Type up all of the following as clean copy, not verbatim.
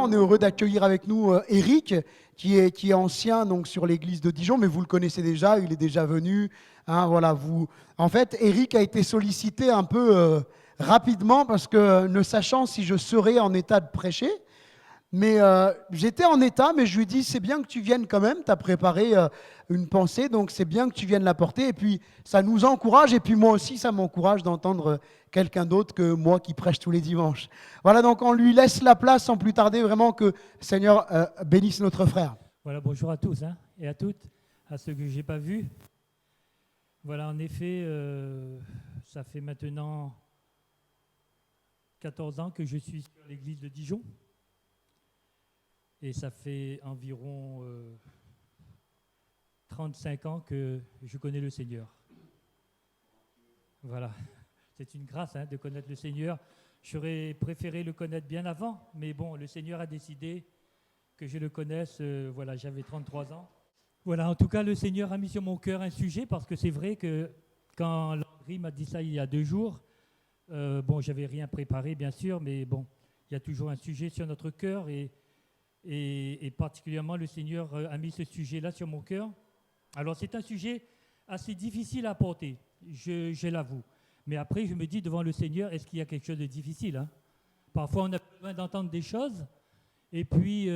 On est heureux d'accueillir avec nous Éric, qui est ancien donc, sur l'église de Dijon, mais vous le connaissez déjà, il est déjà venu. Hein, voilà, En fait, Éric a été sollicité un peu rapidement parce que ne sachant si je serais en état de prêcher, mais j'étais en état, mais je lui ai dit, c'est bien que tu viennes quand même, tu as préparé une pensée, donc c'est bien que tu viennes l'apporter. Et puis, ça nous encourage, et puis moi aussi, ça m'encourage d'entendre quelqu'un d'autre que moi qui prêche tous les dimanches. Voilà, donc on lui laisse la place sans plus tarder, vraiment que Seigneur bénisse notre frère. Voilà, bonjour à tous et à toutes, à ceux que je n'ai pas vus. Voilà, en effet, ça fait maintenant 14 ans que je suis sur l'église de Dijon. Et ça fait environ 35 ans que je connais le Seigneur. Voilà, c'est une grâce de connaître le Seigneur. J'aurais préféré le connaître bien avant, mais bon, le Seigneur a décidé que je le connaisse. Voilà, j'avais 33 ans. Voilà, en tout cas, le Seigneur a mis sur mon cœur un sujet, parce que c'est vrai que quand Landry m'a dit ça il y a 2 jours, bon, j'avais rien préparé, bien sûr, mais bon, il y a toujours un sujet sur notre cœur et particulièrement le Seigneur a mis ce sujet-là sur mon cœur. Alors c'est un sujet assez difficile à porter, je l'avoue. Mais après je me dis devant le Seigneur, est-ce qu'il y a quelque chose de difficile Parfois on a besoin d'entendre des choses et puis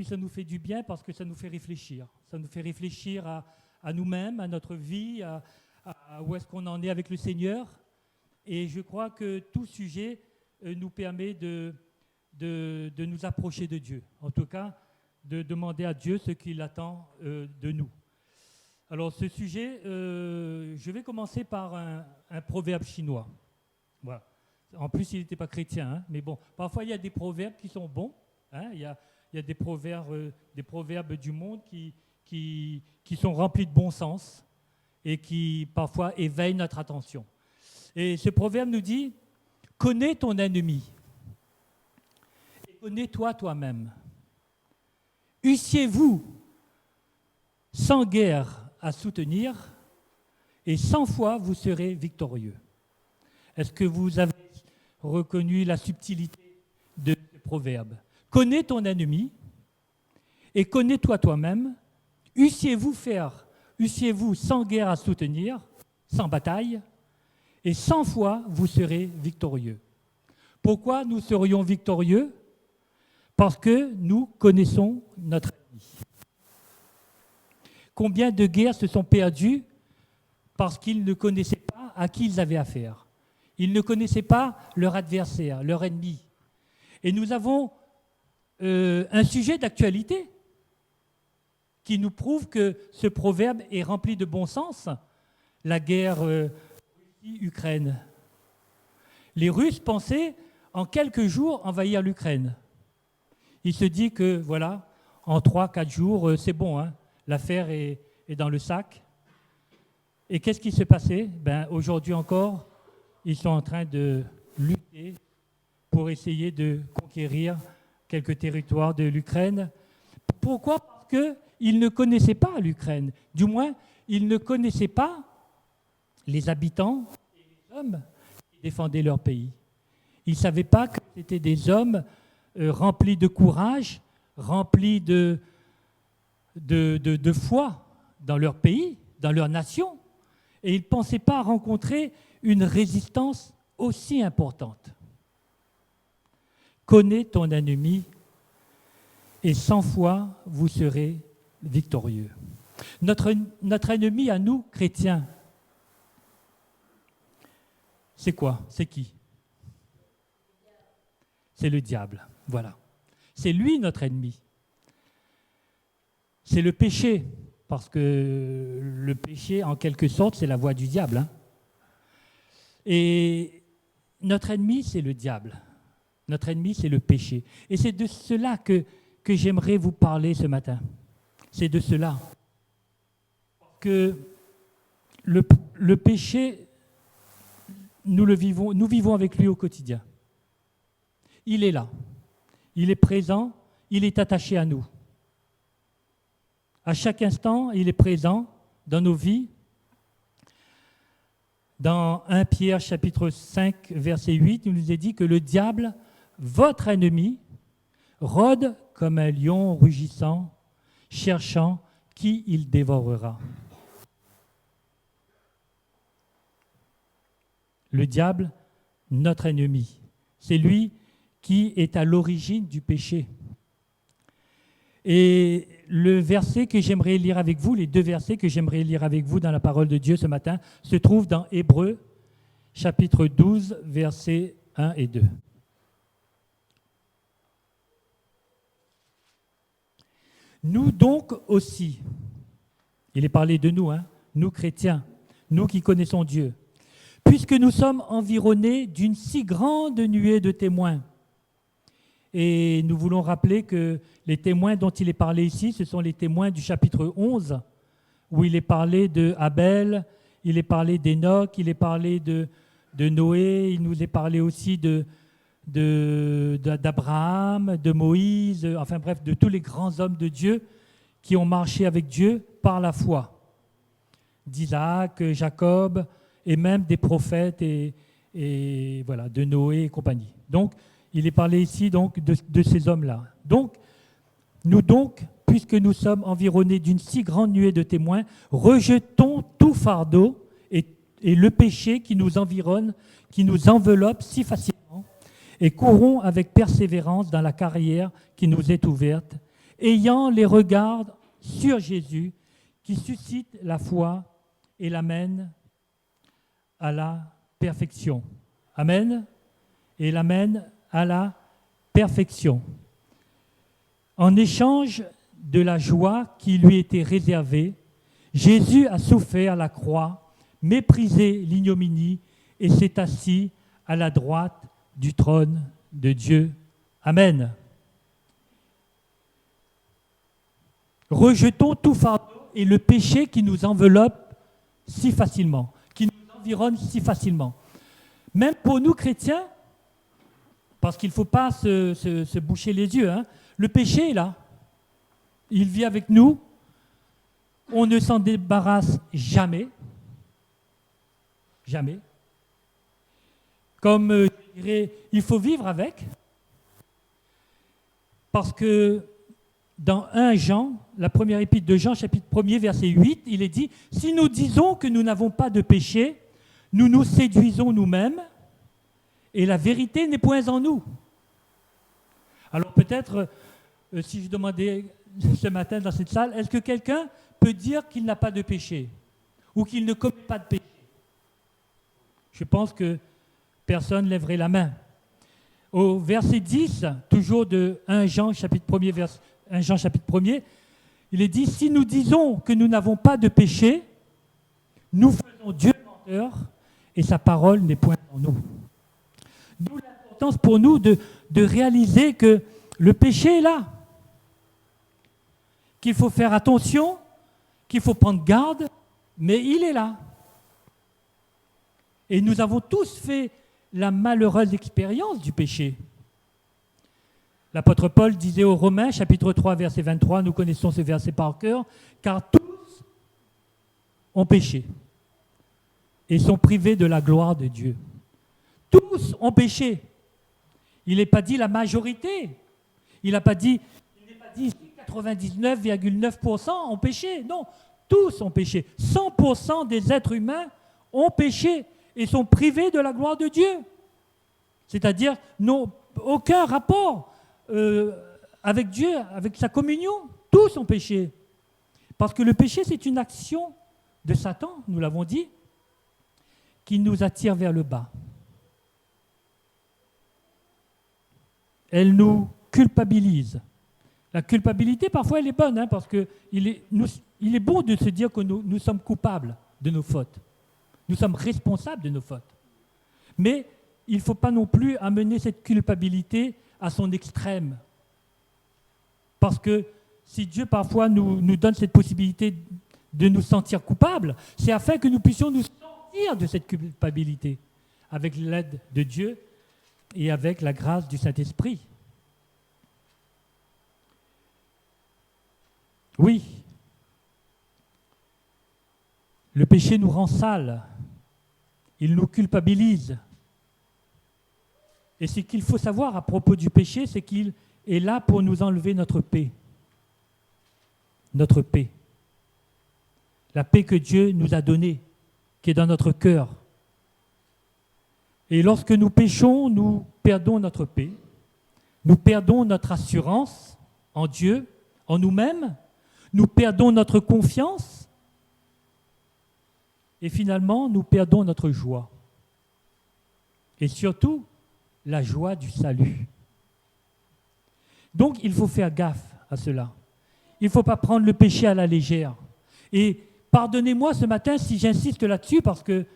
ça nous fait du bien parce que ça nous fait réfléchir. Ça nous fait réfléchir à nous-mêmes, à notre vie, à où est-ce qu'on en est avec le Seigneur. Et je crois que tout sujet nous permet de nous approcher de Dieu, en tout cas de demander à Dieu ce qu'il attend de nous. Alors ce sujet, je vais commencer par un proverbe chinois. Voilà. En plus, il n'était pas chrétien, mais bon, parfois il y a des proverbes qui sont bons. Il y a des proverbes du monde qui sont remplis de bon sens et qui parfois éveillent notre attention. Et ce proverbe nous dit « Connais ton ennemi ». Connais-toi toi-même. Eussiez-vous 100 guerres à soutenir et 100 fois vous serez victorieux. Est-ce que vous avez reconnu la subtilité de ce proverbe? Connais ton ennemi et connais-toi toi-même. Eussiez-vous 100 guerres à soutenir, 100 batailles, et 100 fois vous serez victorieux. Pourquoi nous serions victorieux? Parce que nous connaissons notre ennemi. Combien de guerres se sont perdues parce qu'ils ne connaissaient pas à qui ils avaient affaire. Ils ne connaissaient pas leur adversaire, leur ennemi. Et nous avons un sujet d'actualité qui nous prouve que ce proverbe est rempli de bon sens, la guerre Russie-Ukraine. Les Russes pensaient en quelques jours envahir l'Ukraine. Il se dit que, voilà, en 3-4 jours, c'est bon, l'affaire est dans le sac. Et qu'est-ce qui s'est passé? Aujourd'hui encore, ils sont en train de lutter pour essayer de conquérir quelques territoires de l'Ukraine. Pourquoi? Parce qu'ils ne connaissaient pas l'Ukraine. Du moins, ils ne connaissaient pas les habitants et les hommes qui défendaient leur pays. Ils ne savaient pas que c'était des hommes remplis de courage, remplis de foi dans leur pays, dans leur nation, et ils ne pensaient pas rencontrer une résistance aussi importante. Connais ton ennemi et 100 fois vous serez victorieux. Notre ennemi à nous, chrétiens, c'est quoi? C'est qui? C'est le diable. Voilà. C'est lui notre ennemi. C'est le péché, parce que le péché, en quelque sorte, c'est la voie du diable. Et notre ennemi, c'est le diable. Notre ennemi, c'est le péché. Et c'est de cela que j'aimerais vous parler ce matin. C'est de cela. Que le péché, nous vivons avec lui au quotidien. Il est là. Il est présent, il est attaché à nous. À chaque instant, il est présent dans nos vies. Dans 1 Pierre chapitre 5, verset 8, il nous est dit que le diable, votre ennemi, rôde comme un lion rugissant, cherchant qui il dévorera. Le diable, notre ennemi, c'est lui qui est à l'origine du péché. Et le verset que j'aimerais lire avec vous, les deux versets que j'aimerais lire avec vous dans la parole de Dieu ce matin, se trouvent dans Hébreux, chapitre 12, versets 1 et 2. Nous donc aussi, il est parlé de nous, nous chrétiens, nous qui connaissons Dieu, puisque nous sommes environnés d'une si grande nuée de témoins. Et nous voulons rappeler que les témoins dont il est parlé ici, ce sont les témoins du chapitre 11, où il est parlé de Abel, il est parlé d'Enoch, il est parlé de Noé, il nous est parlé aussi d'Abraham, de Moïse, enfin bref, de tous les grands hommes de Dieu qui ont marché avec Dieu par la foi. D'Isaac, Jacob, et même des prophètes et voilà, de Noé et compagnie. Donc, il est parlé ici donc, de ces hommes-là. Donc, puisque nous sommes environnés d'une si grande nuée de témoins, rejetons tout fardeau et le péché qui nous environne, qui nous enveloppe si facilement, et courons avec persévérance dans la carrière qui nous est ouverte, ayant les regards sur Jésus, qui suscite la foi et l'amène à la perfection. Amen. Et l'amène à la perfection. En échange de la joie qui lui était réservée, Jésus a souffert la croix, méprisé l'ignominie et s'est assis à la droite du trône de Dieu. Amen. Rejetons tout fardeau et le péché qui nous enveloppe si facilement, qui nous environne si facilement. Même pour nous chrétiens, parce qu'il ne faut pas se boucher les yeux, le péché est là. Il vit avec nous. On ne s'en débarrasse jamais. Jamais. Comme je dirais, il faut vivre avec. Parce que dans 1 Jean, la première épître de Jean, chapitre 1er, verset 8, il est dit « Si nous disons que nous n'avons pas de péché, nous nous séduisons nous-mêmes et la vérité n'est point en nous. » Alors peut-être, si je demandais ce matin dans cette salle, est-ce que quelqu'un peut dire qu'il n'a pas de péché ou qu'il ne commet pas de péché? Je pense que personne ne lèverait la main. Au verset 10, toujours de 1 Jean chapitre 1er, 1 Jean chapitre 1er, il est dit « Si nous disons que nous n'avons pas de péché, nous faisons Dieu menteur et sa parole n'est point en nous. » D'où l'importance pour nous de réaliser que le péché est là, qu'il faut faire attention, qu'il faut prendre garde, mais il est là. Et nous avons tous fait la malheureuse expérience du péché. L'apôtre Paul disait aux Romains, chapitre 3, verset 23, nous connaissons ce verset par cœur, « Car tous ont péché et sont privés de la gloire de Dieu. » Tous ont péché. Il n'est pas dit la majorité. Il n'est pas dit 99,9% ont péché. Non, tous ont péché. 100% des êtres humains ont péché et sont privés de la gloire de Dieu. C'est-à-dire n'ont aucun rapport avec Dieu, avec sa communion. Tous ont péché. Parce que le péché, c'est une action de Satan, nous l'avons dit, qui nous attire vers le bas. Elle nous culpabilise. La culpabilité, parfois, elle est bonne, parce qu'il est bon de se dire que nous sommes coupables de nos fautes. Nous sommes responsables de nos fautes. Mais il ne faut pas non plus amener cette culpabilité à son extrême. Parce que si Dieu, parfois, nous donne cette possibilité de nous sentir coupables, c'est afin que nous puissions nous sortir de cette culpabilité avec l'aide de Dieu et avec la grâce du Saint-Esprit. Oui, le péché nous rend sales, il nous culpabilise. Et ce qu'il faut savoir à propos du péché, c'est qu'il est là pour nous enlever notre paix. Notre paix. La paix que Dieu nous a donnée, qui est dans notre cœur. Et lorsque nous péchons, nous perdons notre paix. Nous perdons notre assurance en Dieu, en nous-mêmes. Nous perdons notre confiance. Et finalement, nous perdons notre joie. Et surtout, la joie du salut. Donc, il faut faire gaffe à cela. Il ne faut pas prendre le péché à la légère. Et pardonnez-moi ce matin si j'insiste là-dessus, parce que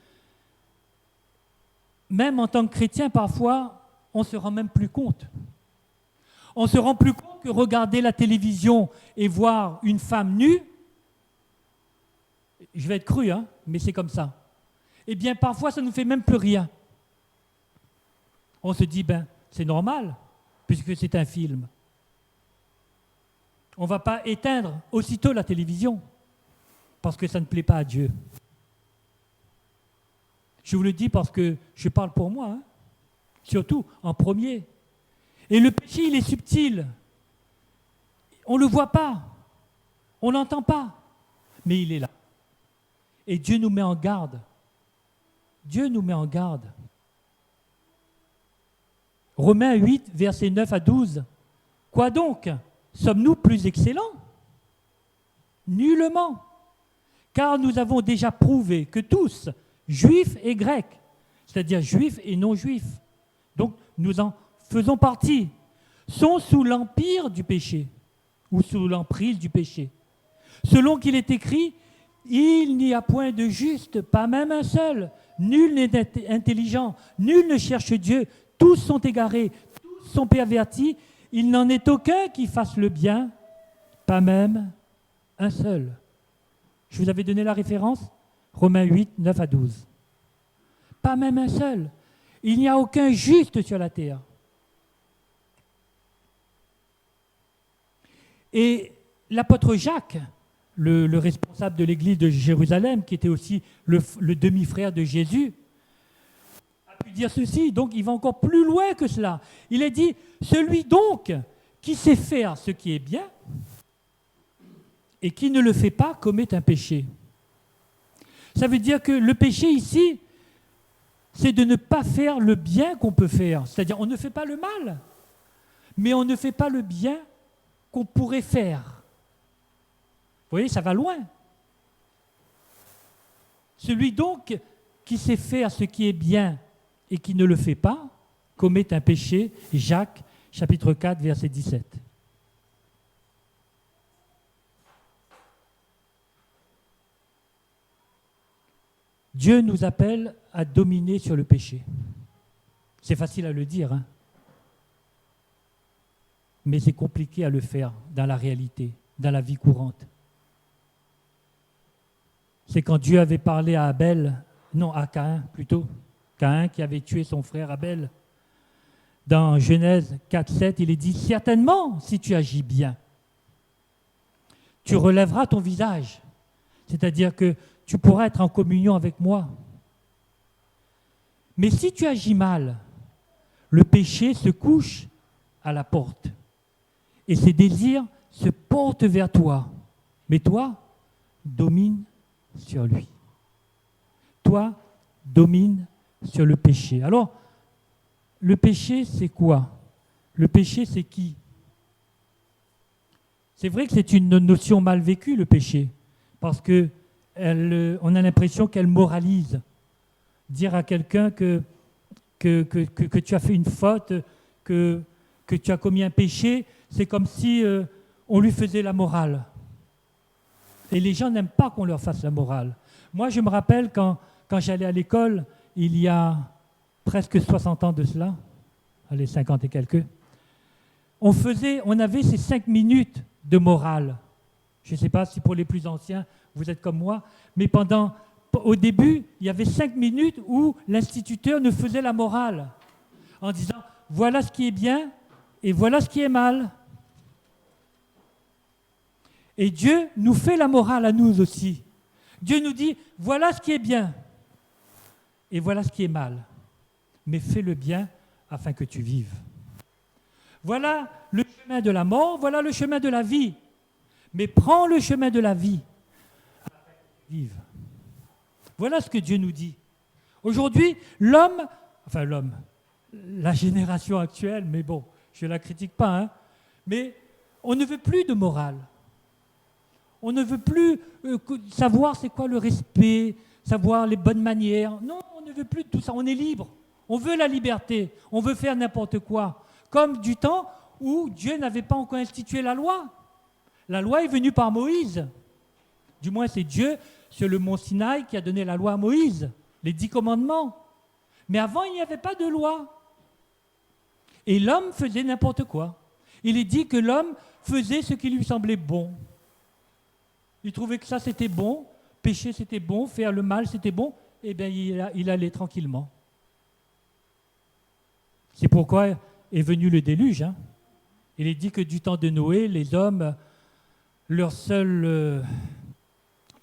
même en tant que chrétien, parfois, on ne se rend même plus compte. On ne se rend plus compte que regarder la télévision et voir une femme nue, je vais être cru, hein, mais c'est comme ça. Eh bien, parfois, ça ne nous fait même plus rien. On se dit, c'est normal, puisque c'est un film. On ne va pas éteindre aussitôt la télévision, parce que ça ne plaît pas à Dieu. Je vous le dis parce que je parle pour moi, hein, surtout en premier. Et le péché, il est subtil. On ne le voit pas, on ne l'entend pas, mais il est là. Et Dieu nous met en garde. Dieu nous met en garde. Romains 8, versets 9 à 12. Quoi donc? Sommes-nous plus excellents? Nullement. Car nous avons déjà prouvé que tous, juifs et grecs, c'est-à-dire juifs et non-juifs, donc nous en faisons partie, sont sous l'empire du péché, ou sous l'emprise du péché. Selon qu'il est écrit, il n'y a point de juste, pas même un seul. Nul n'est intelligent, nul ne cherche Dieu. Tous sont égarés, tous sont pervertis. Il n'en est aucun qui fasse le bien, pas même un seul. Je vous avais donné la référence, Romains 8, 9 à 12. Pas même un seul. Il n'y a aucun juste sur la terre. Et l'apôtre Jacques, le responsable de l'église de Jérusalem, qui était aussi le demi-frère de Jésus, a pu dire ceci, donc il va encore plus loin que cela. Il a dit, celui donc qui sait faire ce qui est bien et qui ne le fait pas commet un péché. Ça veut dire que le péché ici, c'est de ne pas faire le bien qu'on peut faire. C'est-à-dire, on ne fait pas le mal, mais on ne fait pas le bien qu'on pourrait faire. Vous voyez, ça va loin. Celui donc qui sait faire ce qui est bien et qui ne le fait pas, commet un péché. Jacques, chapitre 4, verset 17. Dieu nous appelle à dominer sur le péché. C'est facile à le dire, hein, mais c'est compliqué à le faire dans la réalité, dans la vie courante. C'est quand Dieu avait parlé à à Caïn plutôt, Caïn qui avait tué son frère Abel. Dans Genèse 4, 7, il est dit, certainement, si tu agis bien, tu relèveras ton visage, c'est-à-dire que tu pourras être en communion avec moi. Mais si tu agis mal, le péché se couche à la porte et ses désirs se portent vers toi. Mais toi, domine sur lui. Toi, domine sur le péché. Alors, le péché, c'est quoi? Le péché, c'est qui? C'est vrai que c'est une notion mal vécue, le péché, parce que on a l'impression qu'elle moralise. Dire à quelqu'un que tu as fait une faute, que tu as commis un péché, c'est comme si on lui faisait la morale. Et les gens n'aiment pas qu'on leur fasse la morale. Moi, je me rappelle quand j'allais à l'école, il y a presque 60 ans de cela, allez, 50 et quelques, on avait ces 5 minutes de morale. Je ne sais pas si pour les plus anciens, vous êtes comme moi, mais au début, il y avait 5 minutes où l'instituteur nous faisait la morale, en disant, voilà ce qui est bien et voilà ce qui est mal. Et Dieu nous fait la morale à nous aussi. Dieu nous dit, voilà ce qui est bien et voilà ce qui est mal. Mais fais le bien afin que tu vives. Voilà le chemin chemin de la mort, voilà le chemin de la vie. Mais prends le chemin de la vie. Vive. Voilà ce que Dieu nous dit. Aujourd'hui, l'homme, la génération actuelle, mais bon, je ne la critique pas, hein, mais on ne veut plus de morale. On ne veut plus savoir c'est quoi le respect, savoir les bonnes manières. Non, on ne veut plus de tout ça. On est libre. On veut la liberté. On veut faire n'importe quoi. Comme du temps où Dieu n'avait pas encore institué la loi. La loi est venue par Moïse. Du moins, c'est Dieu, sur le mont Sinaï, qui a donné la loi à Moïse, les 10 commandements. Mais avant, il n'y avait pas de loi. Et l'homme faisait n'importe quoi. Il est dit que l'homme faisait ce qui lui semblait bon. Il trouvait que ça, c'était bon, pécher, c'était bon, faire le mal, c'était bon. Eh bien, il allait tranquillement. C'est pourquoi est venu le déluge. Hein. Il est dit que du temps de Noé, les hommes, leur seule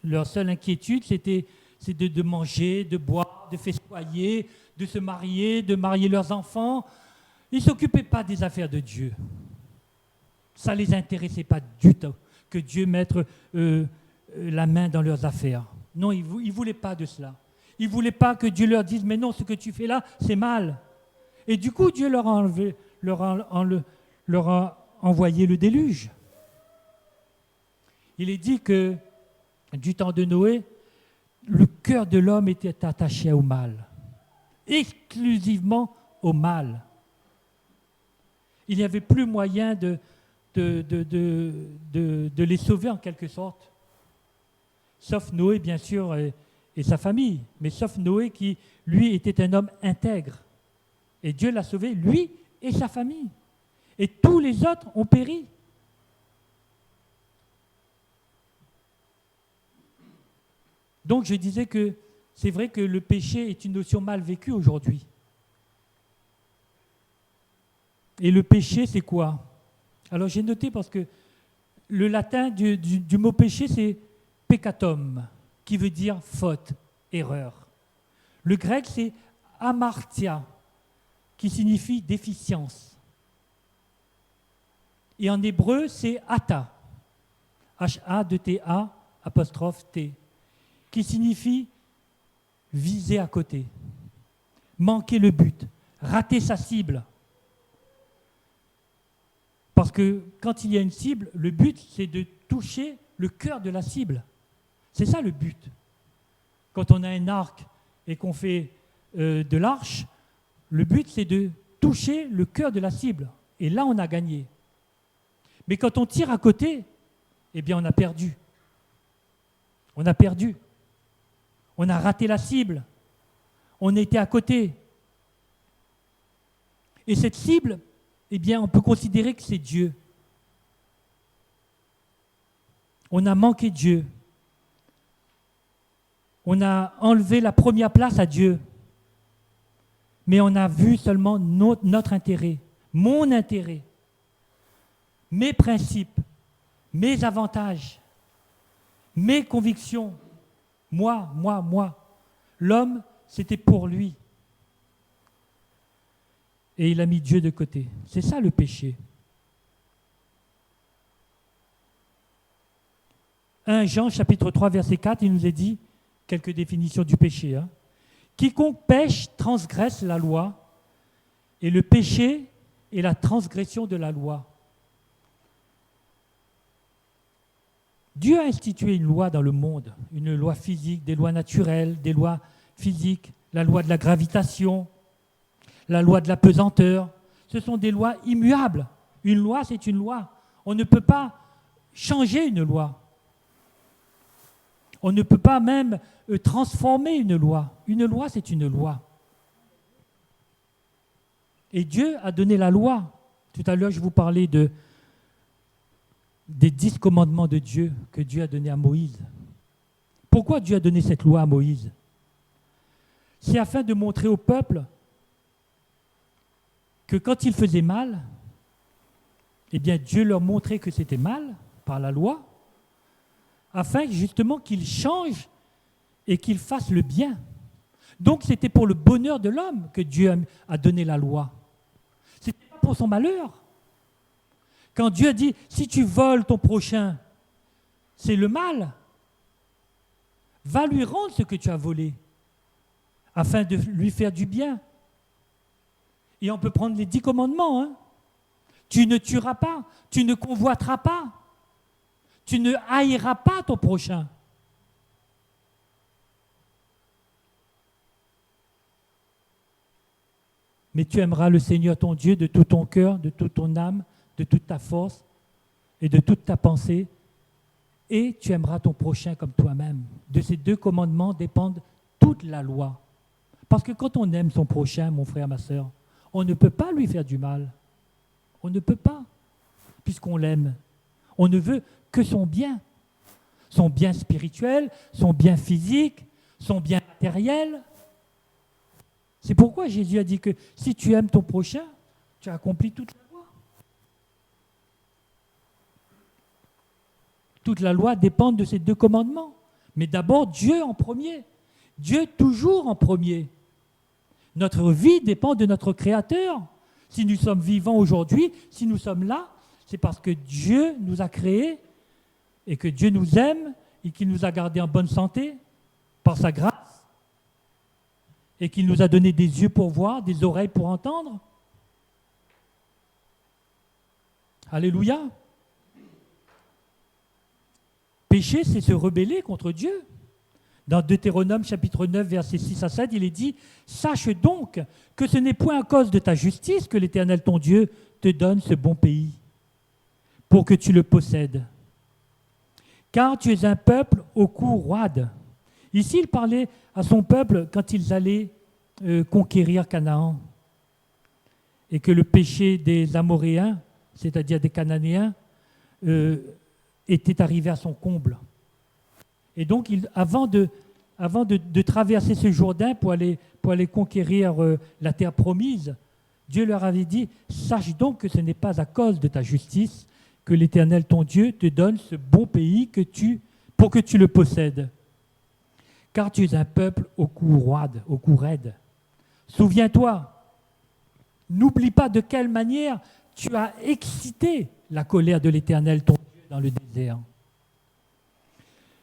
inquiétude, c'était de manger, de boire, de festoyer, de se marier, de marier leurs enfants. Ils ne s'occupaient pas des affaires de Dieu. Ça ne les intéressait pas du tout que Dieu mette la main dans leurs affaires. Non, ils ne voulaient pas de cela. Ils ne voulaient pas que Dieu leur dise « Mais non, ce que tu fais là, c'est mal ». Et du coup, Dieu leur a envoyé le déluge. Il est dit que du temps de Noé, le cœur de l'homme était attaché au mal, exclusivement au mal. Il n'y avait plus moyen de les sauver en quelque sorte. Sauf Noé, bien sûr, et sa famille. Mais sauf Noé qui, lui, était un homme intègre. Et Dieu l'a sauvé, lui et sa famille. Et tous les autres ont péri. Donc je disais que c'est vrai que le péché est une notion mal vécue aujourd'hui. Et le péché, c'est quoi? Alors j'ai noté parce que le latin du mot péché, c'est peccatum, qui veut dire faute, erreur. Le grec, c'est amartia, qui signifie déficience. Et en hébreu, c'est hata, H-A-T-A, apostrophe T, qui signifie viser à côté, manquer le but, rater sa cible. Parce que quand il y a une cible, le but, c'est de toucher le cœur de la cible. C'est ça le but. Quand on a un arc et qu'on fait de l'arche, le but, c'est de toucher le cœur de la cible. Et là, on a gagné. Mais quand on tire à côté, eh bien, on a perdu. On a perdu. On a raté la cible. On était à côté. Et cette cible, eh bien, on peut considérer que c'est Dieu. On a manqué Dieu. On a enlevé la première place à Dieu. Mais on a vu seulement notre intérêt, mon intérêt, mes principes, mes avantages, mes convictions. Moi. L'homme, c'était pour lui. Et il a mis Dieu de côté. C'est ça le péché. 1 Jean chapitre 3 verset 4, il nous est dit quelques définitions du péché. Hein. Quiconque pêche transgresse la loi, et le péché est la transgression de la loi. Dieu a institué une loi dans le monde, une loi physique, des lois naturelles, des lois physiques, la loi de la gravitation, la loi de la pesanteur. Ce sont des lois immuables. Une loi, c'est une loi. On ne peut pas changer une loi. On ne peut pas même transformer une loi. Une loi, c'est une loi. Et Dieu a donné la loi. Tout à l'heure, je vous parlais des 10 commandements de Dieu que Dieu a donnés à Moïse. Pourquoi Dieu a donné cette loi à Moïse? C'est afin de montrer au peuple que quand ils faisaient mal, eh bien Dieu leur montrait que c'était mal par la loi, afin justement qu'ils changent et qu'ils fassent le bien. Donc c'était pour le bonheur de l'homme que Dieu a donné la loi. Ce n'était pas pour son malheur. Quand Dieu dit, si tu voles ton prochain, c'est le mal. Va lui rendre ce que tu as volé, afin de lui faire du bien. Et on peut prendre les 10 commandements. Hein. Tu ne tueras pas, tu ne convoiteras pas, tu ne haïras pas ton prochain. Mais tu aimeras le Seigneur ton Dieu de tout ton cœur, de toute ton âme, de toute ta force et de toute ta pensée. Et tu aimeras ton prochain comme toi-même. De ces 2 commandements dépendent toute la loi. Parce que quand on aime son prochain, mon frère, ma sœur, on ne peut pas lui faire du mal. On ne peut pas, puisqu'on l'aime. On ne veut que son bien spirituel, son bien physique, son bien matériel. C'est pourquoi Jésus a dit que si tu aimes ton prochain, tu as accompli toute la loi. Toute la loi dépend de ces 2 commandements. Mais d'abord, Dieu en premier. Dieu toujours en premier. Notre vie dépend de notre Créateur. Si nous sommes vivants aujourd'hui, si nous sommes là, c'est parce que Dieu nous a créés et que Dieu nous aime et qu'il nous a gardés en bonne santé par sa grâce et qu'il nous a donné des yeux pour voir, des oreilles pour entendre. Alléluia. Pécher, c'est se rebeller contre Dieu. Dans Deutéronome chapitre 9, versets 6 à 7, il est dit « Sache donc que ce n'est point à cause de ta justice que l'Éternel ton Dieu te donne ce bon pays, pour que tu le possèdes. Car tu es un peuple au cou roide. » Ici, il parlait à son peuple quand ils allaient conquérir Canaan, et que le péché des Amoréens, c'est-à-dire des Cananéens, était arrivé à son comble. Et donc, avant de traverser ce Jourdain pour aller conquérir la terre promise, Dieu leur avait dit « Sache donc que ce n'est pas à cause de ta justice que l'Éternel ton Dieu te donne ce bon pays pour que tu le possèdes. Car tu es un peuple au cou roide, au cou raide. Souviens-toi, n'oublie pas de quelle manière tu as excité la colère de l'Éternel ton Dieu dans le désert.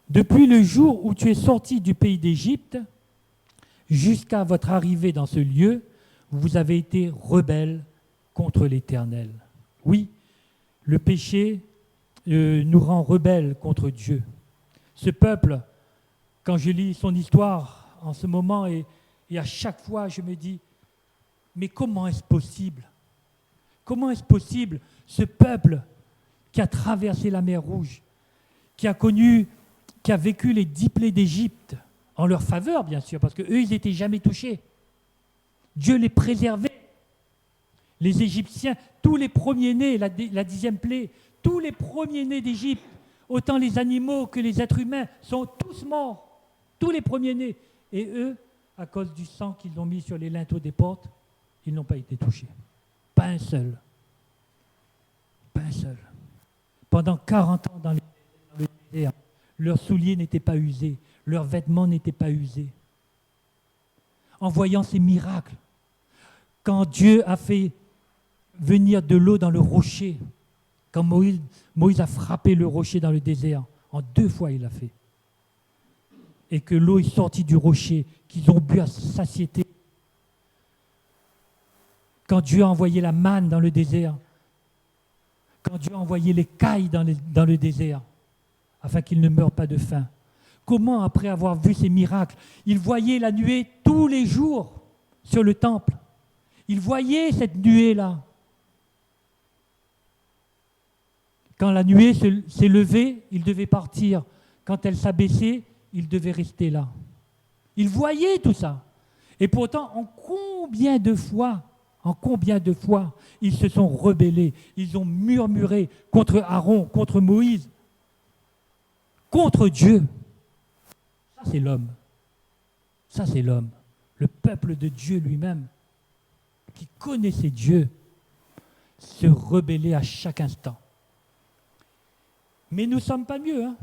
Depuis le jour où tu es sorti du pays d'Égypte, jusqu'à votre arrivée dans ce lieu, vous avez été rebelles contre l'Éternel. » Oui, le péché nous rend rebelles contre Dieu. Ce peuple, quand je lis son histoire en ce moment, et à chaque fois je me dis, mais comment est-ce possible? Comment est-ce possible, ce peuple qui a traversé la mer Rouge, qui a vécu les 10 plaies d'Égypte, en leur faveur, bien sûr, parce qu'eux, ils n'étaient jamais touchés. Dieu les préservait. Les Égyptiens, tous les premiers-nés, la 10e plaie, tous les premiers-nés d'Égypte, autant les animaux que les êtres humains, sont tous morts. Tous les premiers-nés. Et eux, à cause du sang qu'ils ont mis sur les linteaux des portes, ils n'ont pas été touchés. Pas un seul. Pas un seul. Pendant 40 ans dans le désert, leurs souliers n'étaient pas usés, leurs vêtements n'étaient pas usés. En voyant ces miracles, quand Dieu a fait venir de l'eau dans le rocher, quand Moïse a frappé le rocher dans le désert, en 2 fois il l'a fait, et que l'eau est sortie du rocher, qu'ils ont bu à satiété. Quand Dieu a envoyé la manne dans le désert, quand Dieu a envoyé les cailles dans le désert, afin qu'ils ne meurent pas de faim. Comment, après avoir vu ces miracles, ils voyaient la nuée tous les jours sur le temple. Ils voyaient cette nuée-là. Quand la nuée s'est levée, ils devaient partir. Quand elle s'abaissait, ils devaient rester là. Ils voyaient tout ça. Et pourtant, en combien de fois ils se sont rebellés, ils ont murmuré contre Aaron, contre Moïse, contre Dieu. Ça, c'est l'homme. Ça, c'est l'homme. Le peuple de Dieu lui-même, qui connaissait Dieu, se rebellait à chaque instant. Mais nous ne sommes pas mieux, hein.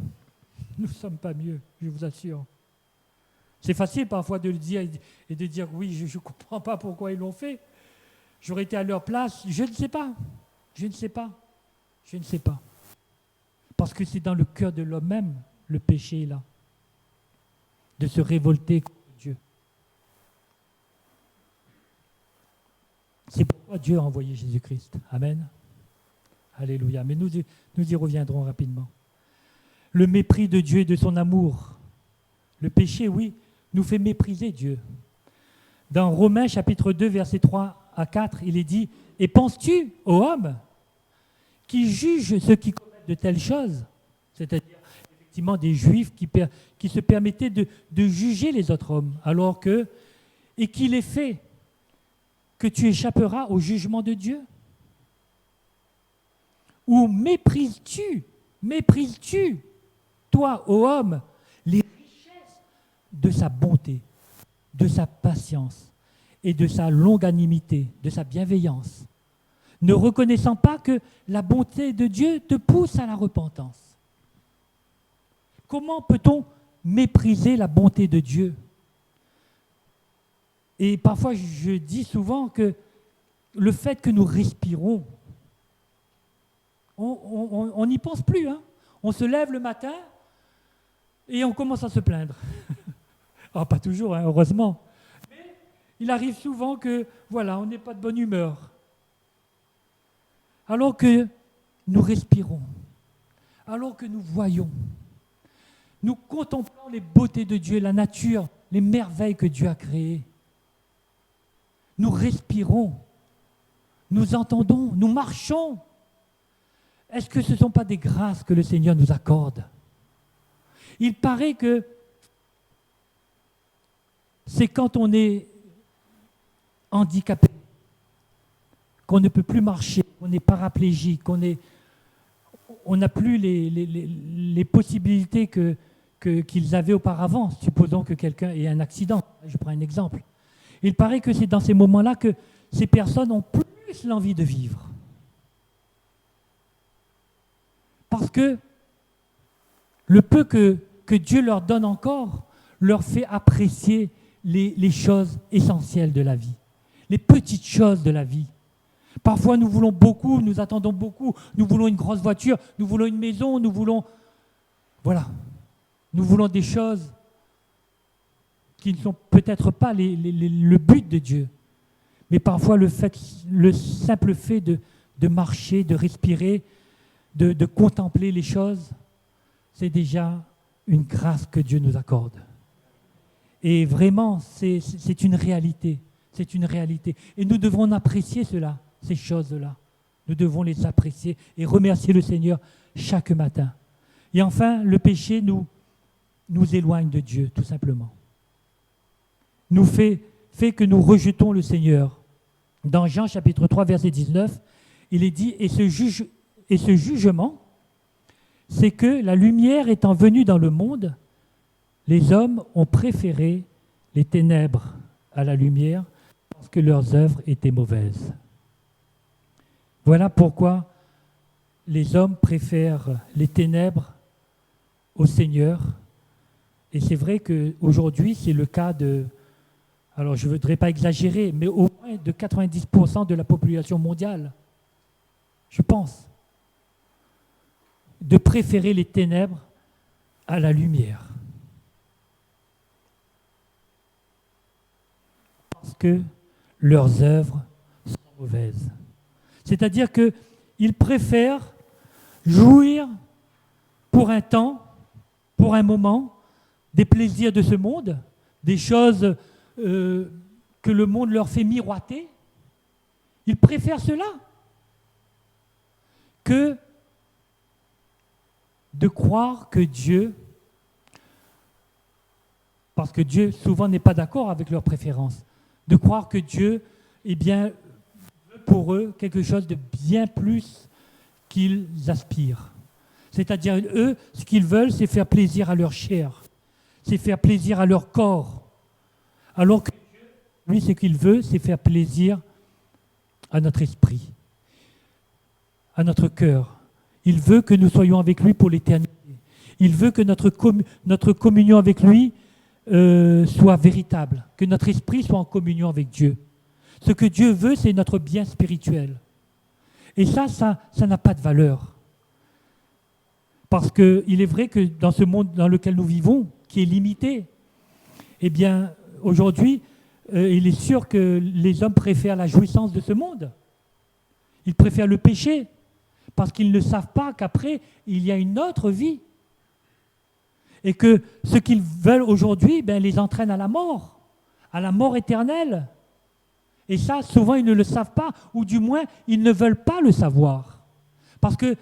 Nous ne sommes pas mieux, je vous assure. C'est facile parfois de le dire et de dire oui, je ne comprends pas pourquoi ils l'ont fait. J'aurais été à leur place, je ne sais pas. Je ne sais pas. Je ne sais pas. Parce que c'est dans le cœur de l'homme même, le péché est là. De se révolter contre Dieu. C'est pourquoi Dieu a envoyé Jésus-Christ. Amen. Alléluia. Mais nous y reviendrons rapidement. Le mépris de Dieu et de son amour. Le péché, oui, nous fait mépriser Dieu. Dans Romains chapitre 2, versets 3 à 4, il est dit « Et penses-tu, ô homme, qui juge ceux qui commettent de telles choses ?» C'est-à-dire effectivement des Juifs qui se permettaient de juger les autres hommes, alors que « Et qu'il est fait que tu échapperas au jugement de Dieu ?» Ou méprises-tu, toi, ô homme, les richesses de sa bonté, de sa patience et de sa longanimité, de sa bienveillance, ne reconnaissant pas que la bonté de Dieu te pousse à la repentance. Comment peut-on mépriser la bonté de Dieu? Et parfois, je dis souvent que le fait que nous respirons, on n'y pense plus. Hein. On se lève le matin et on commence à se plaindre. Alors, pas toujours, hein, heureusement. Mais il arrive souvent que, voilà, on n'est pas de bonne humeur. Alors que nous respirons, alors que nous voyons, nous contemplons les beautés de Dieu, la nature, les merveilles que Dieu a créées. Nous respirons, nous entendons, nous marchons. Est-ce que ce ne sont pas des grâces que le Seigneur nous accorde? Il paraît que c'est quand on est handicapé, qu'on ne peut plus marcher, qu'on est paraplégique, on n'a plus les possibilités qu'ils avaient auparavant, supposons que quelqu'un ait un accident. Je prends un exemple. Il paraît que c'est dans ces moments-là que ces personnes ont plus l'envie de vivre. Parce que le peu que Dieu leur donne encore leur fait apprécier les choses essentielles de la vie, les petites choses de la vie. Parfois, nous voulons beaucoup, nous attendons beaucoup, nous voulons une grosse voiture, nous voulons une maison, nous voulons des choses qui ne sont peut-être pas le but de Dieu. Mais parfois, le simple fait de marcher, de respirer, de contempler les choses, c'est déjà une grâce que Dieu nous accorde. Et vraiment, c'est une réalité. C'est une réalité. Et nous devons apprécier cela, ces choses-là. Nous devons les apprécier et remercier le Seigneur chaque matin. Et enfin, le péché nous éloigne de Dieu, tout simplement. Nous fait que nous rejetons le Seigneur. Dans Jean chapitre 3, verset 19, il est dit « Et ce jugement, c'est que la lumière étant venue dans le monde, les hommes ont préféré les ténèbres à la lumière parce que leurs œuvres étaient mauvaises. » Voilà pourquoi les hommes préfèrent les ténèbres au Seigneur. Et c'est vrai qu'aujourd'hui, c'est le cas alors je ne voudrais pas exagérer, mais au moins de 90% de la population mondiale, je pense, de préférer les ténèbres à la lumière. Parce que leurs œuvres sont mauvaises. C'est-à-dire qu'ils préfèrent jouir pour un temps, pour un moment, des plaisirs de ce monde, des choses que le monde leur fait miroiter. Ils préfèrent cela que de croire que Dieu, parce que Dieu souvent n'est pas d'accord avec leurs préférences, de croire que Dieu, veut pour eux quelque chose de bien plus qu'ils aspirent. C'est-à-dire, eux, ce qu'ils veulent, c'est faire plaisir à leur chair, c'est faire plaisir à leur corps. Alors que Dieu, lui, ce qu'il veut, c'est faire plaisir à notre esprit, à notre cœur. Il veut que nous soyons avec lui pour l'éternité. Il veut que notre communion avec lui soit véritable, que notre esprit soit en communion avec Dieu. Ce que Dieu veut, c'est notre bien spirituel. Et ça n'a pas de valeur. Parce qu'il est vrai que dans ce monde dans lequel nous vivons, qui est limité, eh bien, aujourd'hui, il est sûr que les hommes préfèrent la jouissance de ce monde. Ils préfèrent le péché, parce qu'ils ne savent pas qu'après, il y a une autre vie. Et que ce qu'ils veulent aujourd'hui, ben, les entraîne à la mort éternelle. Et ça, souvent, ils ne le savent pas, ou du moins, ils ne veulent pas le savoir. Parce que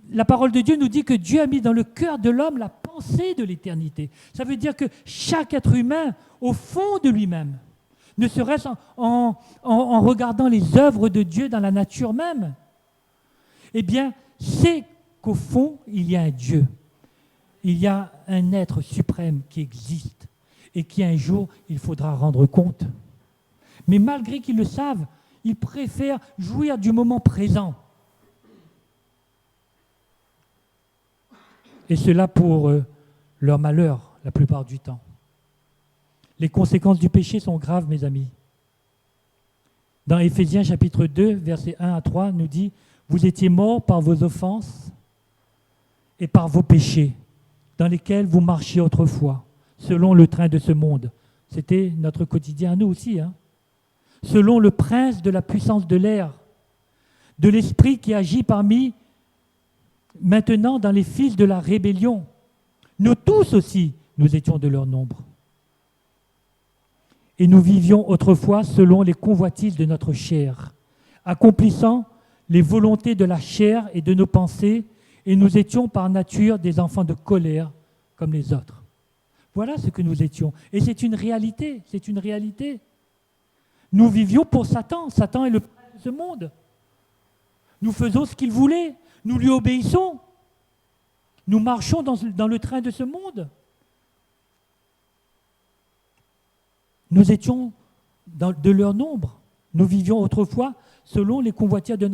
la parole de Dieu nous dit que Dieu a mis dans le cœur de l'homme la pensée de l'éternité. Ça veut dire que chaque être humain, au fond de lui-même, ne serait-ce en regardant les œuvres de Dieu dans la nature même, eh bien, c'est qu'au fond, il y a un Dieu. Il y a un être suprême qui existe et qui un jour, il faudra rendre compte. Mais malgré qu'ils le savent, ils préfèrent jouir du moment présent. Et cela pour leur malheur, la plupart du temps. Les conséquences du péché sont graves, mes amis. Dans Éphésiens chapitre 2, versets 1 à 3, nous dit « Vous étiez morts par vos offenses et par vos péchés, dans lesquels vous marchiez autrefois, selon le train de ce monde. » C'était notre quotidien à nous aussi. Selon le prince de la puissance de l'air, de l'esprit qui agit parmi maintenant dans les fils de la rébellion. Nous tous aussi, nous étions de leur nombre. Et nous vivions autrefois selon les convoitises de notre chair, accomplissant les volontés de la chair et de nos pensées, et nous étions par nature des enfants de colère comme les autres. Voilà ce que nous étions. Et c'est une réalité, c'est une réalité. Nous vivions pour Satan. Satan est le prince de ce monde. Nous faisons ce qu'il voulait. Nous lui obéissons. Nous marchons dans le train de ce monde. Nous étions de leur nombre. Nous vivions autrefois selon les convoitises de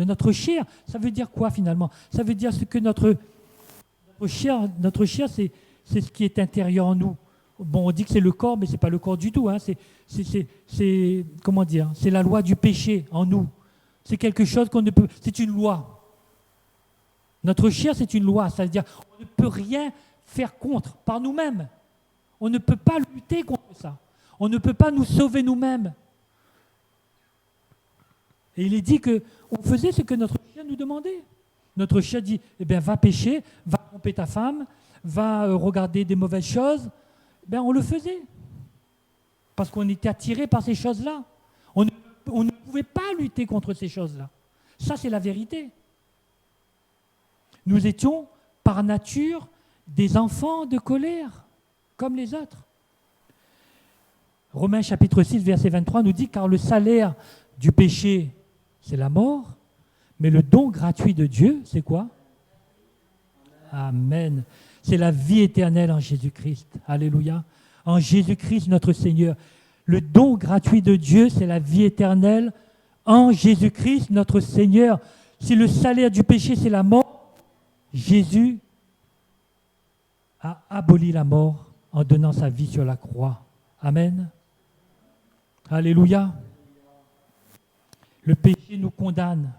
notre chair. Ça veut dire quoi finalement? Ça veut dire que notre chair, c'est ce qui est intérieur en nous. Bon, on dit que c'est le corps, mais ce n'est pas le corps du tout. Comment dire? C'est la loi du péché en nous. C'est quelque chose qu'on ne peut... C'est une loi. Notre chair, c'est une loi. Ça veut dire qu'on ne peut rien faire contre par nous-mêmes. On ne peut pas lutter contre ça. On ne peut pas nous sauver nous-mêmes. Et il est dit qu'on faisait ce que notre chair nous demandait. Notre chair dit, eh bien, va pécher, va tromper ta femme, va regarder des mauvaises choses. Ben, on le faisait. Parce qu'on était attiré par ces choses-là. On ne pouvait pas lutter contre ces choses-là. Ça, c'est la vérité. Nous étions, par nature, des enfants de colère, comme les autres. Romains chapitre 6, verset 23 nous dit « Car le salaire du péché, c'est la mort, mais le don gratuit de Dieu, c'est quoi ?» Amen. C'est la vie éternelle en Jésus-Christ. Alléluia. En Jésus-Christ, notre Seigneur. Le don gratuit de Dieu, c'est la vie éternelle en Jésus-Christ, notre Seigneur. Si le salaire du péché, c'est la mort, Jésus a aboli la mort en donnant sa vie sur la croix. Amen. Alléluia. Le péché nous condamne.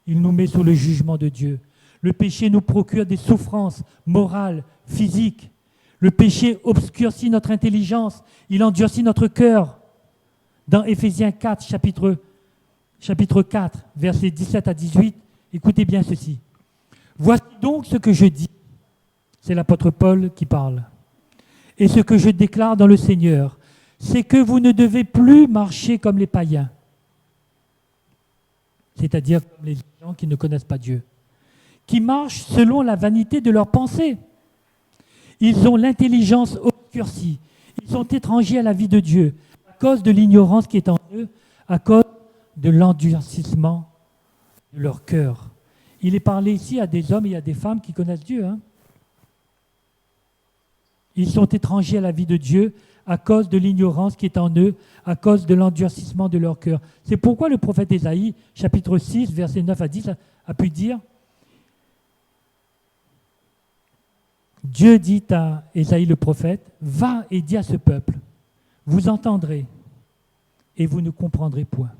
Il nous met sous le jugement de Dieu. Le péché nous procure des souffrances morales, physiques. Le péché obscurcit notre intelligence. Il endurcit notre cœur. Dans Éphésiens 4, chapitre 4, versets 17 à 18, écoutez bien ceci. « Voici donc ce que je dis. » C'est l'apôtre Paul qui parle. « Et ce que je déclare dans le Seigneur, c'est que vous ne devez plus marcher comme les païens. » C'est-à-dire comme les gens qui ne connaissent pas Dieu. Qui marchent selon la vanité de leurs pensées. Ils ont l'intelligence obscurcie. Ils sont étrangers à la vie de Dieu à cause de l'ignorance qui est en eux, à cause de l'endurcissement de leur cœur. Il est parlé ici à des hommes et à des femmes qui connaissent Dieu. Ils sont étrangers à la vie de Dieu à cause de l'ignorance qui est en eux, à cause de l'endurcissement de leur cœur. C'est pourquoi le prophète Ésaïe, chapitre 6, versets 9 à 10, a pu dire Dieu dit à Ésaïe le prophète, « Va et dis à ce peuple, vous entendrez et vous ne comprendrez point.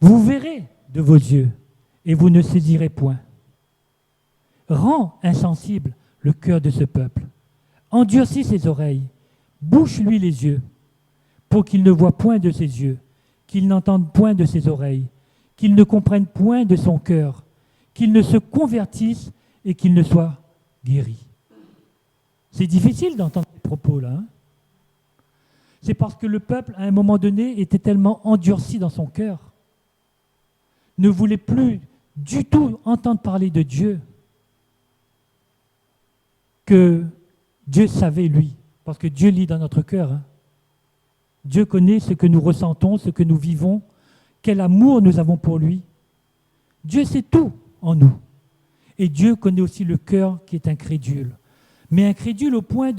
Vous verrez de vos yeux et vous ne saisirez point. rends insensible le cœur de ce peuple. Endurcis ses oreilles, bouche-lui les yeux, pour qu'il ne voie point de ses yeux, qu'il n'entende point de ses oreilles, qu'il ne comprenne point de son cœur, qu'il ne se convertisse et qu'il ne soit guéri. C'est difficile d'entendre ces propos-là. Hein. C'est parce que le peuple, à un moment donné, était tellement endurci dans son cœur, ne voulait plus du tout entendre parler de Dieu, que Dieu savait, lui, parce que Dieu lit dans notre cœur. Hein. Dieu connaît ce que nous ressentons, ce que nous vivons, quel amour nous avons pour lui. Dieu sait tout en nous. Et Dieu connaît aussi le cœur qui est incrédule. Mais incrédule au point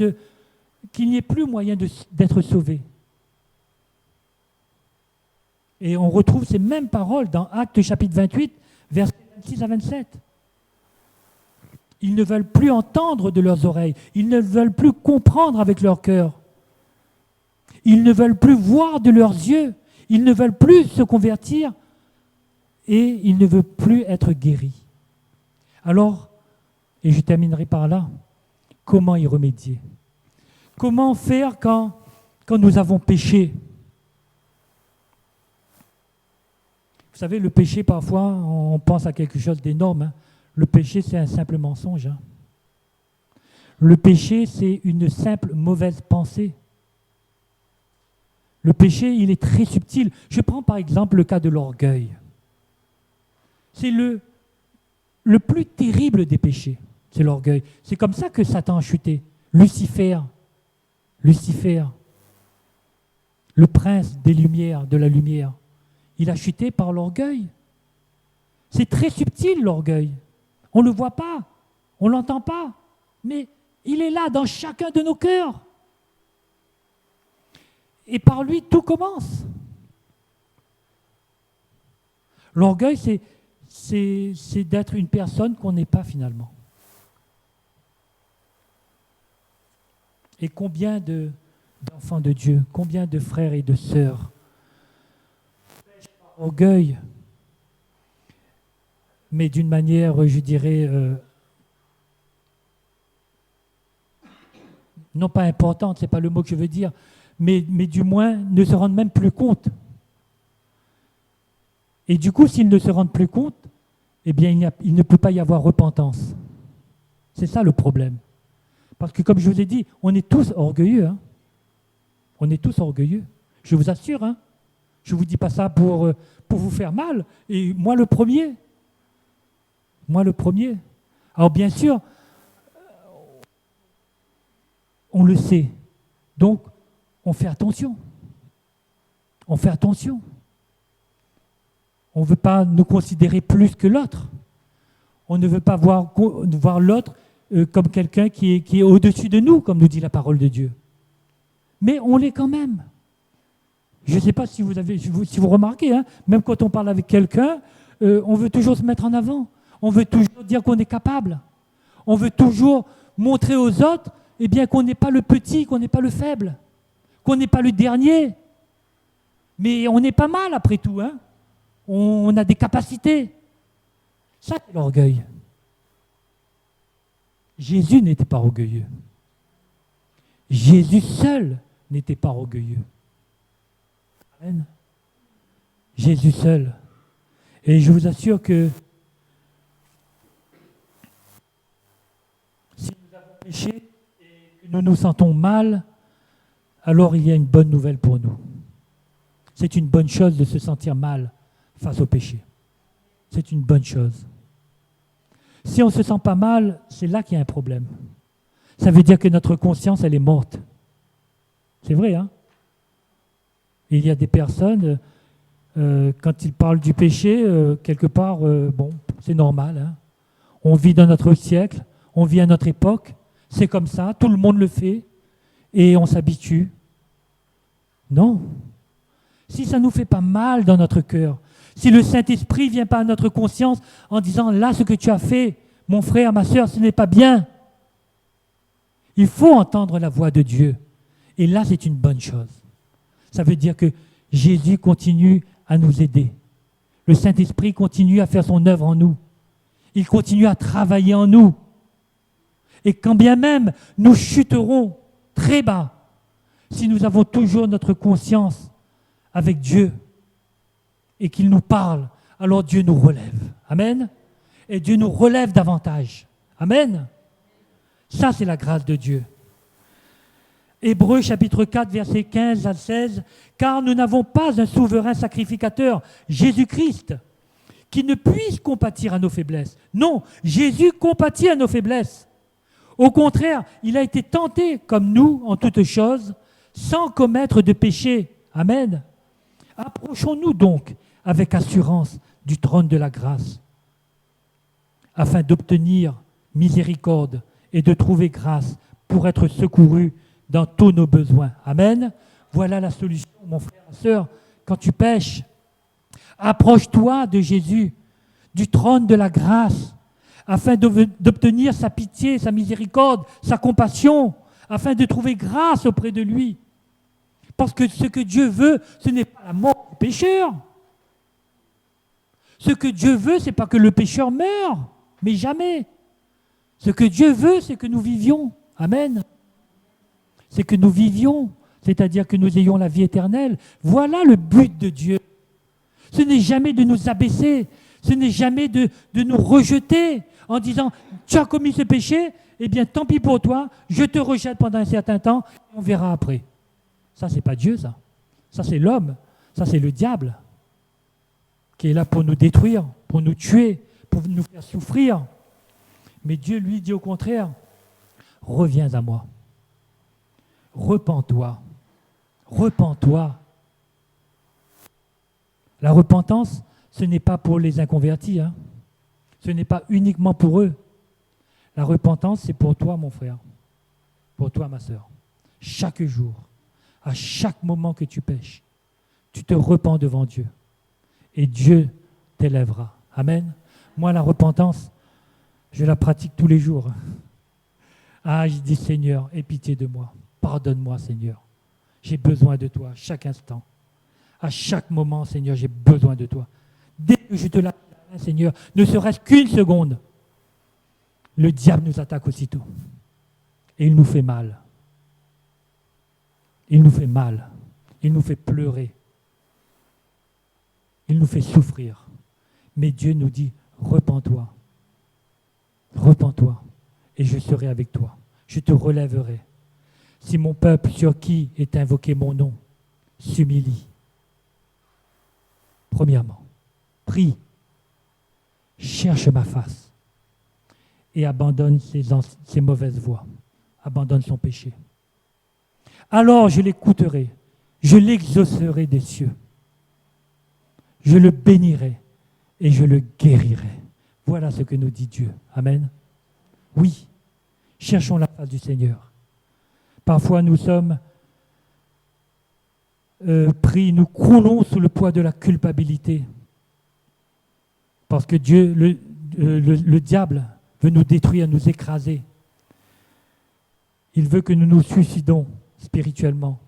qu'il n'y ait plus moyen d'être sauvé. Et on retrouve ces mêmes paroles dans Actes chapitre 28, versets 26 à 27. Ils ne veulent plus entendre de leurs oreilles. Ils ne veulent plus comprendre avec leur cœur. Ils ne veulent plus voir de leurs yeux. Ils ne veulent plus se convertir. Et ils ne veulent plus être guéris. Alors, et je terminerai par là, comment y remédier? Comment faire quand nous avons péché? Vous savez, le péché, parfois, on pense à quelque chose d'énorme. Hein. Le péché, c'est un simple mensonge. Hein. Le péché, c'est une simple mauvaise pensée. Le péché, il est très subtil. Je prends par exemple le cas de l'orgueil. C'est le plus terrible des péchés, c'est l'orgueil. C'est comme ça que Satan a chuté. Lucifer, le prince des lumières, de la lumière, il a chuté par l'orgueil. C'est très subtil l'orgueil. On ne le voit pas, on ne l'entend pas, mais il est là dans chacun de nos cœurs. Et par lui, tout commence. L'orgueil, c'est d'être une personne qu'on n'est pas finalement. Et combien d'enfants de Dieu, combien de frères et de sœurs orgueil, mais d'une manière, je dirais, non pas importante, ce n'est pas le mot que je veux dire, mais du moins ne se rendent même plus compte. Et du coup, s'ils ne se rendent plus compte, eh bien, il ne peut pas y avoir repentance. C'est ça le problème. Parce que comme je vous ai dit, on est tous orgueilleux. Hein. On est tous orgueilleux. Je vous assure, hein. Je ne vous dis pas ça pour vous faire mal. Et moi le premier. Moi le premier. Alors bien sûr, on le sait. Donc, on fait attention. On fait attention. On ne veut pas nous considérer plus que l'autre. On ne veut pas voir l'autre comme quelqu'un qui est au-dessus de nous, comme nous dit la parole de Dieu. Mais on l'est quand même. Je ne sais pas si vous remarquez, hein, même quand on parle avec quelqu'un, on veut toujours se mettre en avant. On veut toujours dire qu'on est capable. On veut toujours montrer aux autres eh bien, qu'on n'est pas le petit, qu'on n'est pas le faible, qu'on n'est pas le dernier. Mais on est pas mal après tout. Hein. On a des capacités. Ça, c'est l'orgueil. Jésus n'était pas orgueilleux. Jésus seul n'était pas orgueilleux. Amen. Jésus seul. Et je vous assure que si nous avons péché et que nous nous sentons mal, alors il y a une bonne nouvelle pour nous. C'est une bonne chose de se sentir mal face au péché. C'est une bonne chose. Si on ne se sent pas mal, c'est là qu'il y a un problème. Ça veut dire que notre conscience, elle est morte. C'est vrai, hein? Il y a des personnes, quand ils parlent du péché, quelque part, bon, c'est normal. Hein? On vit dans notre siècle, on vit à notre époque, c'est comme ça, tout le monde le fait, et on s'habitue. Non. Si ça ne nous fait pas mal dans notre cœur, si le Saint-Esprit ne vient pas à notre conscience en disant « là, ce que tu as fait, mon frère, ma sœur, ce n'est pas bien », il faut entendre la voix de Dieu. Et là, c'est une bonne chose. Ça veut dire que Jésus continue à nous aider. Le Saint-Esprit continue à faire son œuvre en nous. Il continue à travailler en nous. Et quand bien même nous chuterons très bas, si nous avons toujours notre conscience avec Dieu et qu'il nous parle, alors Dieu nous relève. Amen. Et Dieu nous relève davantage. Amen. Ça, c'est la grâce de Dieu. Hébreux chapitre 4, versets 15 à 16. « Car nous n'avons pas un souverain sacrificateur, Jésus-Christ, qui ne puisse compatir à nos faiblesses. Non, Jésus compatit à nos faiblesses. Au contraire, il a été tenté comme nous en toutes choses, sans commettre de péché. Amen. Approchons-nous donc avec assurance du trône de la grâce, afin d'obtenir miséricorde et de trouver grâce pour être secourus dans tous nos besoins. Amen. Voilà la solution, mon frère, ma sœur, quand tu pèches. Approche-toi de Jésus, du trône de la grâce, afin d'obtenir sa pitié, sa miséricorde, sa compassion, afin de trouver grâce auprès de lui. Parce que ce que Dieu veut, ce n'est pas la mort du pécheur. Ce que Dieu veut, ce n'est pas que le pécheur meure, mais jamais. Ce que Dieu veut, c'est que nous vivions. Amen. C'est que nous vivions, c'est-à-dire que nous ayons la vie éternelle. Voilà le but de Dieu. Ce n'est jamais de nous abaisser, ce n'est jamais de nous rejeter en disant « tu as commis ce péché, eh bien tant pis pour toi, je te rejette pendant un certain temps, et on verra après ». Ça, c'est pas Dieu, ça. Ça, c'est l'homme, ça, c'est le diable qui est là pour nous détruire, pour nous tuer, pour nous faire souffrir. Mais Dieu lui dit au contraire « reviens à moi, repens-toi, repens-toi ». La repentance, ce n'est pas pour les inconvertis, hein. Ce n'est pas uniquement pour eux. La repentance, c'est pour toi, mon frère, pour toi, ma sœur. Chaque jour, à chaque moment que tu pèches, tu te repens devant Dieu et Dieu t'élèvera. Amen. Moi, la repentance, je la pratique tous les jours. Ah, je dis, Seigneur, aie pitié de moi. Pardonne-moi, Seigneur. J'ai besoin de toi chaque instant. À chaque moment, Seigneur, j'ai besoin de toi. Dès que je te lave la main, Seigneur, ne serait-ce qu'une seconde, le diable nous attaque aussitôt. Et il nous fait mal. Il nous fait mal. Il nous fait pleurer. Il nous fait souffrir. Mais Dieu nous dit, repens-toi. Repens-toi. Et je serai avec toi. Je te relèverai. Si mon peuple sur qui est invoqué mon nom s'humilie, premièrement, prie, cherche ma face et abandonne ses mauvaises voies, abandonne son péché. Alors je l'écouterai, je l'exaucerai des cieux, je le bénirai et je le guérirai. Voilà ce que nous dit Dieu. Amen. Oui, cherchons la face du Seigneur. Parfois nous sommes pris, nous croulons sous le poids de la culpabilité. Parce que Dieu, le diable, veut nous détruire, nous écraser. Il veut que nous nous suicidons spirituellement.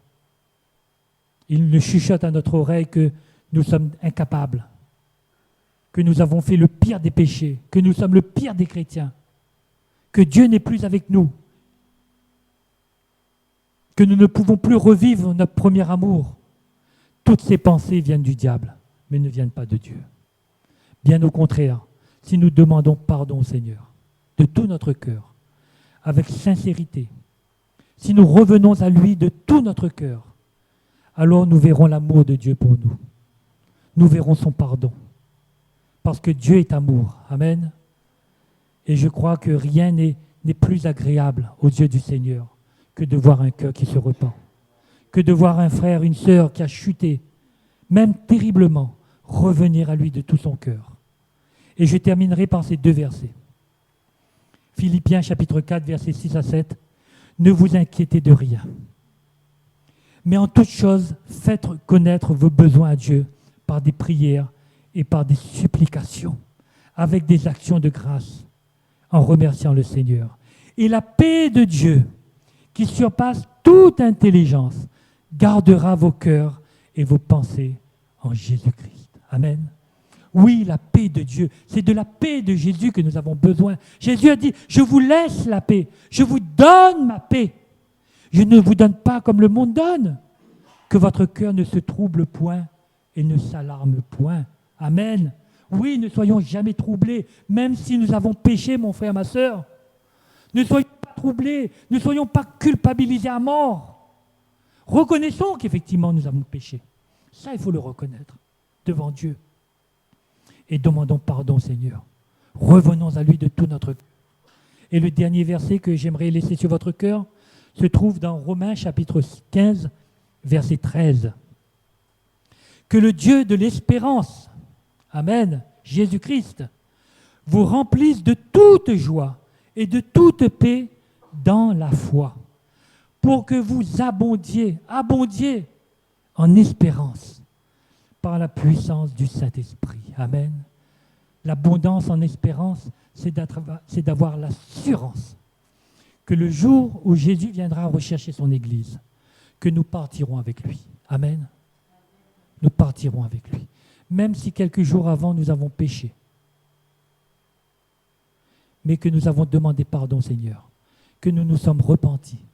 Il nous chuchote à notre oreille que nous sommes incapables, que nous avons fait le pire des péchés, que nous sommes le pire des chrétiens, que Dieu n'est plus avec nous, que nous ne pouvons plus revivre notre premier amour. Toutes ces pensées viennent du diable, mais ne viennent pas de Dieu. Bien au contraire, si nous demandons pardon au Seigneur, de tout notre cœur, avec sincérité, si nous revenons à lui de tout notre cœur, alors nous verrons l'amour de Dieu pour nous. Nous verrons son pardon. Parce que Dieu est amour. Amen. Et je crois que rien n'est plus agréable aux yeux du Seigneur que de voir un cœur qui se repent, que de voir un frère, une sœur qui a chuté, même terriblement, revenir à lui de tout son cœur. Et je terminerai par ces deux versets. Philippiens chapitre 4, versets 6 à 7. Ne vous inquiétez de rien, mais en toute chose, faites connaître vos besoins à Dieu par des prières et par des supplications, avec des actions de grâce, en remerciant le Seigneur. Et la paix de Dieu, qui surpasse toute intelligence, gardera vos cœurs et vos pensées en Jésus-Christ. Amen. Oui, la paix de Dieu. C'est de la paix de Jésus que nous avons besoin. Jésus a dit, je vous laisse la paix. Je vous donne ma paix. Je ne vous donne pas comme le monde donne. Que votre cœur ne se trouble point et ne s'alarme point. Amen. Oui, ne soyons jamais troublés, même si nous avons péché, mon frère, ma sœur. Ne soyons pas troublés, ne soyons pas culpabilisés à mort. Reconnaissons qu'effectivement nous avons péché. Ça, il faut le reconnaître devant Dieu. Et demandons pardon au Seigneur. Revenons à lui de tout notre cœur. Et le dernier verset que j'aimerais laisser sur votre cœur se trouve dans Romains chapitre 15, verset 13. Que le Dieu de l'espérance, Amen, Jésus-Christ, vous remplisse de toute joie et de toute paix dans la foi, pour que vous abondiez en espérance par la puissance du Saint-Esprit. Amen. L'abondance en espérance, c'est d'avoir l'assurance que le jour où Jésus viendra rechercher son Église, que nous partirons avec lui. Amen. Nous partirons avec lui. Même si quelques jours avant, nous avons péché. Mais que nous avons demandé pardon au Seigneur, que nous nous sommes repentis.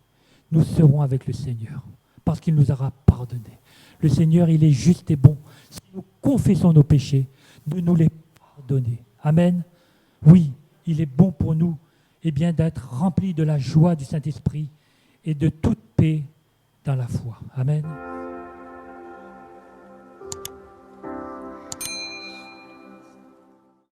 Nous serons avec le Seigneur, parce qu'il nous aura pardonné. Le Seigneur, il est juste et bon. Si nous confessons nos péchés, de nous les pardonner. Amen. Oui, il est bon pour nous d'être remplis de la joie du Saint-Esprit et de toute paix dans la foi. Amen.